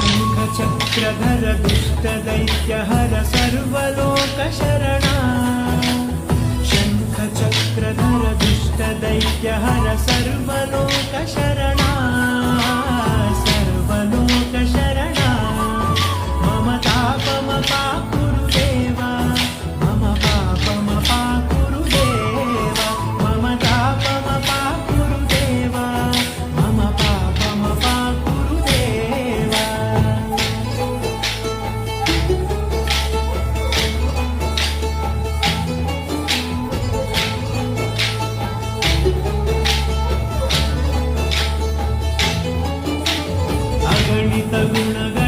शङ्खचक्रधर दुष्टदैत्यहर सर्वलोकशरणा शङ्खचक्रधर दुष्टदैत्यहर सर्वलोकशरणा सर्वलोकशरणा मम तापमपाकुरु देवा मम पापमपाकुरु देवा मम तापमपाकुरु देवा मम पापमपाकुरु देवा अगणित गुणग